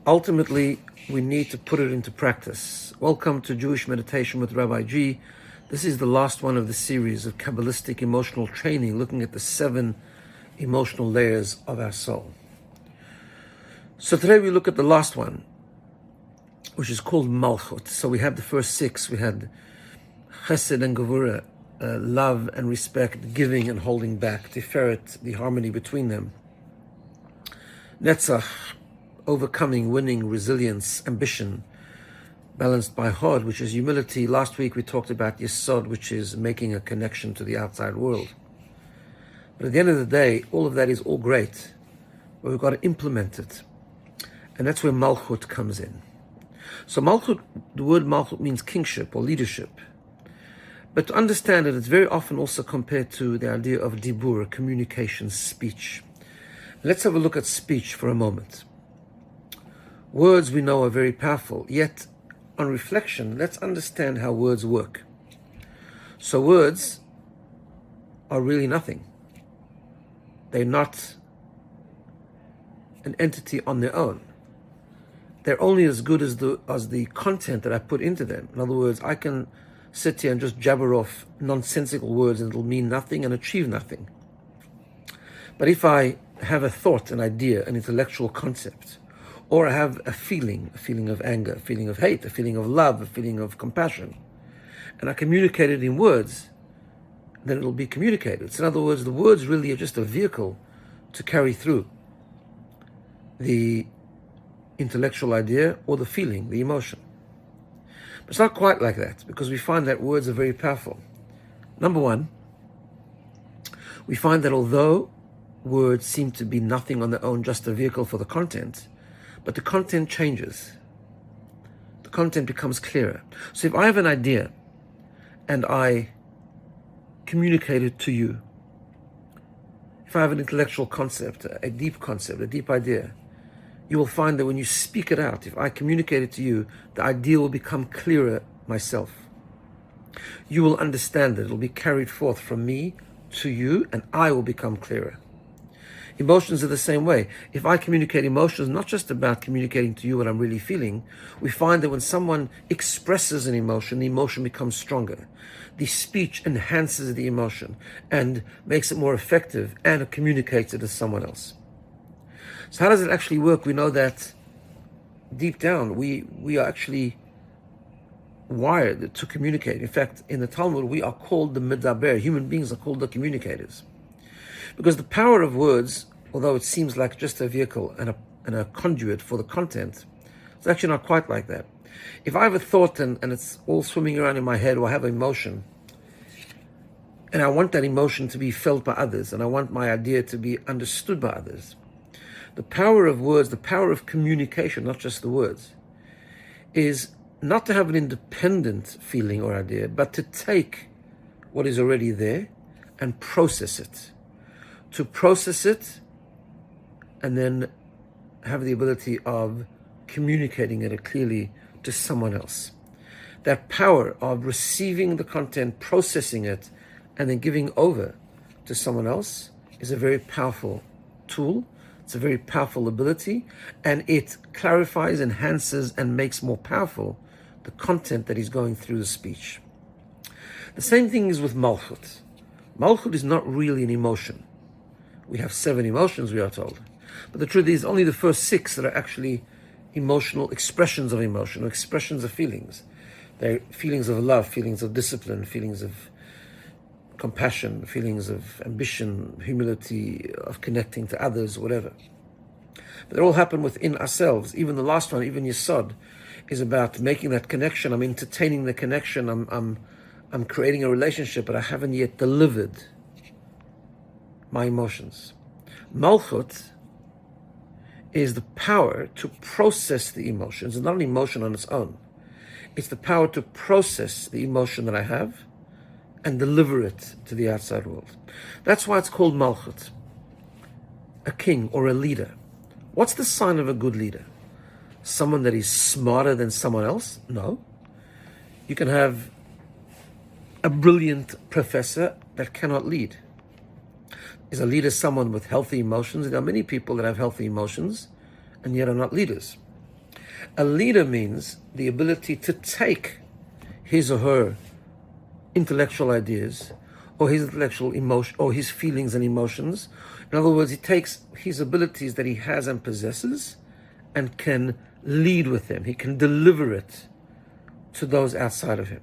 Ultimately, we need to put it into practice. Welcome to Jewish Meditation with Rabbi G. This is the last one of the series of Kabbalistic emotional training, looking at the 7 emotional layers of our soul. So today we look at the last one, which is called Malchut. So we had the first 6. We had Chesed and Gevurah, love and respect, giving and holding back, Tiferet, the harmony between them, Netzach, overcoming, winning, resilience, ambition, balanced by Hod, which is humility. Last week we talked about Yesod, which is making a connection to the outside world. But at the end of the day, all of that is all great, but we've got to implement it. And that's where Malchut comes in. So Malchut, the word Malchut means kingship or leadership. But to understand it, it's very often also compared to the idea of dibur, communication, speech. Let's have a look at speech for a moment. Words we know are very powerful, yet on reflection, let's understand how words work. So words are really nothing. They're not an entity on their own. They're only as good as the content that I put into them. In other words, I can sit here and just jabber off nonsensical words and it'll mean nothing and achieve nothing. But if I have a thought, an idea, an intellectual concept, or I have a feeling of anger, a feeling of hate, a feeling of love, a feeling of compassion, and I communicate it in words, then it'll be communicated. So in other words, the words really are just a vehicle to carry through the intellectual idea or the feeling, the emotion. But it's not quite like that, because we find that words are very powerful. Number one, we find that although words seem to be nothing on their own, just a vehicle for the content, but the content changes. The content becomes clearer. So if I have an idea and I communicate it to you, if I have an intellectual concept, a deep idea, you will find that when you speak it out, if I communicate it to you, the idea will become clearer myself. You will understand it. It will be carried forth from me to you, and I will become clearer. Emotions are the same way. If I communicate emotions, not just about communicating to you what I'm really feeling, we find that when someone expresses an emotion, the emotion becomes stronger. The speech enhances the emotion and makes it more effective and communicates it to someone else. So how does it actually work? We know that deep down, we are actually wired to communicate. In fact, in the Talmud, we are called the medaber. Human beings are called the communicators. Because the power of words, although it seems like just a vehicle and a conduit for the content, it's actually not quite like that. If I have a thought and it's all swimming around in my head, or I have an emotion, and I want that emotion to be felt by others, and I want my idea to be understood by others, the power of words, the power of communication, not just the words, is not to have an independent feeling or idea, but to take what is already there and process it. To process it and then have the ability of communicating it clearly to someone else. That power of receiving the content, processing it, and then giving over to someone else is a very powerful tool. It's a very powerful ability, and it clarifies, enhances, and makes more powerful the content that is going through the speech. The same thing is with Malchut. Malchut is not really an emotion. We have 7 emotions, we are told. But the truth is, only the first 6 that are actually emotional expressions of emotion, or expressions of feelings. They're feelings of love, feelings of discipline, feelings of compassion, feelings of ambition, humility, of connecting to others, whatever. But they all happen within ourselves. Even the last one, even Yesod, is about making that connection. I'm entertaining the connection. I'm creating a relationship, but I haven't yet delivered my emotions. Malchut is the power to process the emotions. It's not an emotion on its own. It's the power to process the emotion that I have and deliver it to the outside world. That's why it's called Malchut, a king or a leader. What's the sign of a good leader? Someone that is smarter than someone else? No. You can have a brilliant professor that cannot lead. Is a leader someone with healthy emotions? There are many people that have healthy emotions and yet are not leaders. A leader means the ability to take his or her intellectual ideas or his intellectual emotion or his feelings and emotions. In other words, he takes his abilities that he has and possesses and can lead with them. He can deliver it to those outside of him.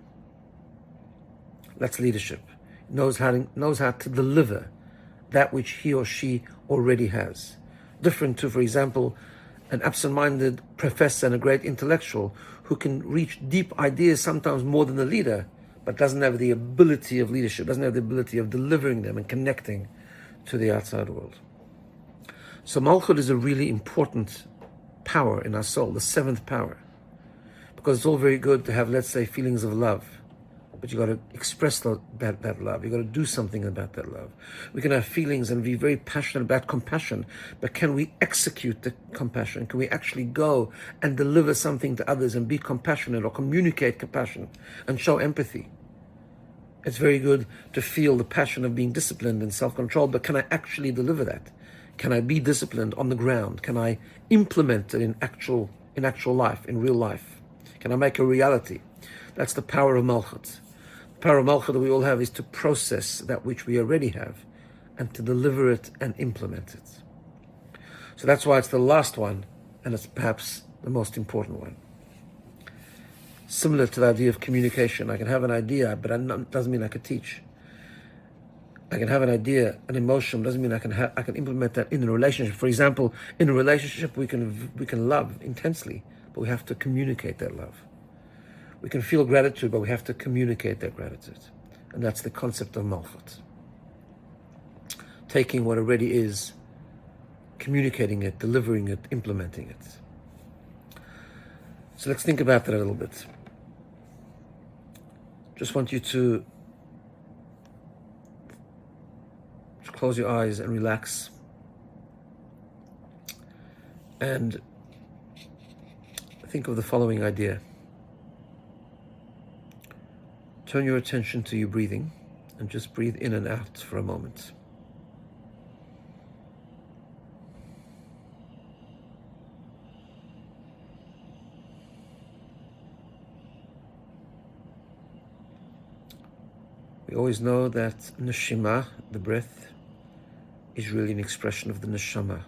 That's leadership. Knows how to deliver that which he or she already has. Different to, for example, an absent-minded professor and a great intellectual who can reach deep ideas sometimes more than the leader, but doesn't have the ability of leadership, doesn't have the ability of delivering them and connecting to the outside world. So Malchut is a really important power in our soul, the seventh power. Because it's all very good to have, let's say, feelings of love, but you got to express that love. You got to do something about that love. We can have feelings and be very passionate about compassion, but can we execute the compassion? Can we actually go and deliver something to others and be compassionate or communicate compassion and show empathy? It's very good to feel the passion of being disciplined and self-controlled, but can I actually deliver that? Can I be disciplined on the ground? Can I implement it in actual life, in real life? Can I make a reality? That's the power of Malchut. The power of Malchut that we all have is to process that which we already have and to deliver it and implement it. So that's why it's the last one, and it's perhaps the most important one. Similar to the idea of communication. I can have an idea, but it doesn't mean I can teach. I can have an idea, an emotion, doesn't mean I can implement that in a relationship. For example, in a relationship we can love intensely, but we have to communicate that love. We can feel gratitude, but we have to communicate that gratitude. And that's the concept of Malchut. Taking what already is, communicating it, delivering it, implementing it. So let's think about that a little bit. Just want you to close your eyes and relax. And think of the following idea. Turn your attention to your breathing and just breathe in and out for a moment. We always know that neshima, the breath, is really an expression of the neshama.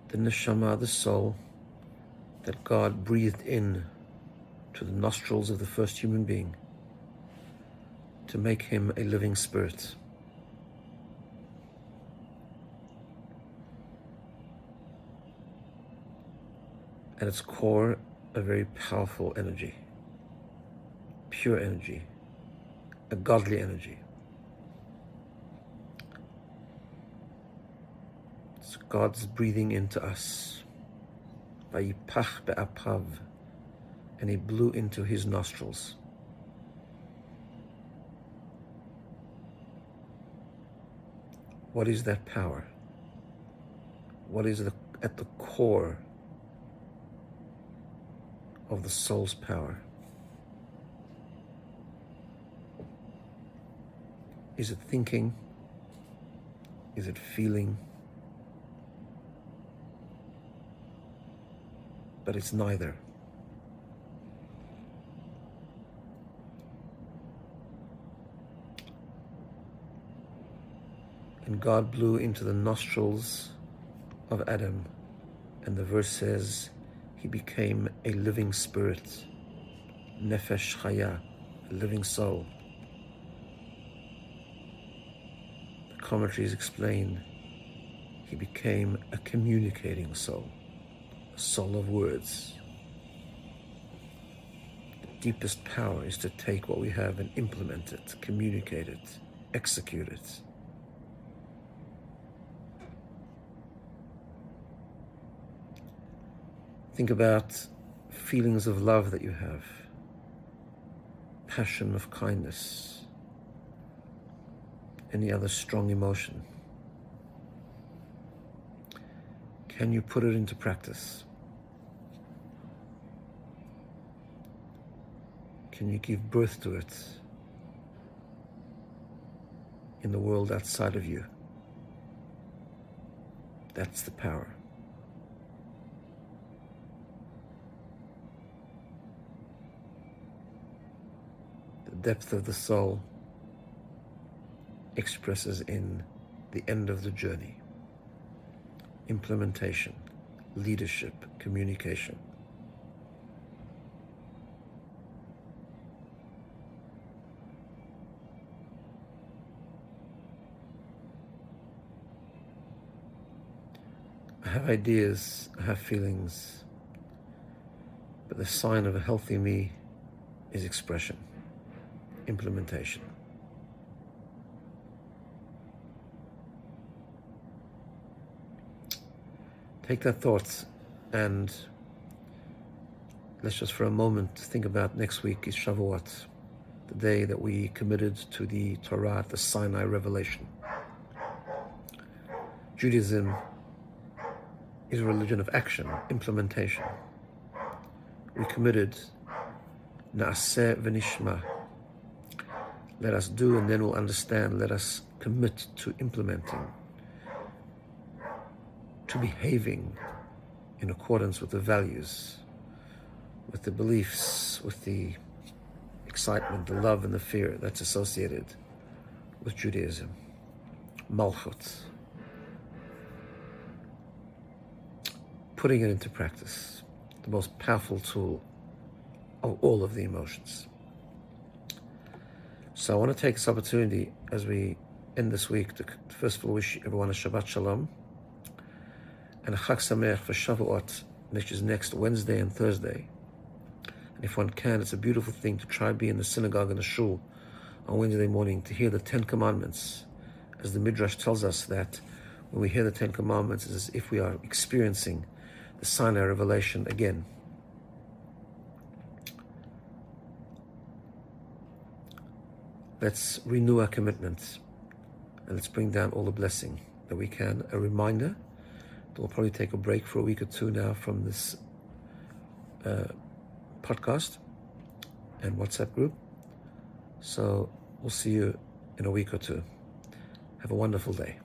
The neshama, the soul, that God breathed in to the nostrils of the first human being to make him a living spirit. At its core, a very powerful energy, pure energy, a godly energy. It's God's breathing into us. Vayipach be'apav, and he blew into his nostrils. What is that power? What is at the core of the soul's power? Is it thinking? Is it feeling? But it's neither. And God blew into the nostrils of Adam, and the verse says he became a living spirit, nefesh chaya, a living soul. The commentaries explain he became a communicating soul, a soul of words. The deepest power is to take what we have and implement it, communicate it, execute it. Think about feelings of love that you have, passion of kindness, any other strong emotion. Can you put it into practice? Can you give birth to it in the world outside of you? That's the power. The depth of the soul expresses in the end of the journey. Implementation, leadership, communication. I have ideas, I have feelings, but the sign of a healthy me is expression, implementation. Take that thought and let's just for a moment think about next week is Shavuot, the day that we committed to the Torah, the Sinai revelation. Judaism is a religion of action, implementation. We committed Na'aseh v'nishma. Let us do and then we'll understand. Let us commit to implementing, to behaving in accordance with the values, with the beliefs, with the excitement, the love and the fear that's associated with Judaism. Malchut. Putting it into practice, the most powerful tool of all of the emotions. So I want to take this opportunity as we end this week to first of all wish everyone a Shabbat Shalom and a Chag Sameach for Shavuot, which is next Wednesday and Thursday. And if one can, it's a beautiful thing to try be in the synagogue and the shul on Wednesday morning to hear the 10 Commandments. As the Midrash tells us that when we hear the 10 Commandments, it's as if we are experiencing the Sinai revelation again. Let's renew our commitment and let's bring down all the blessing that we can. A reminder that we'll probably take a break for a week or two now from this podcast and WhatsApp group. So we'll see you in a week or two. Have a wonderful day.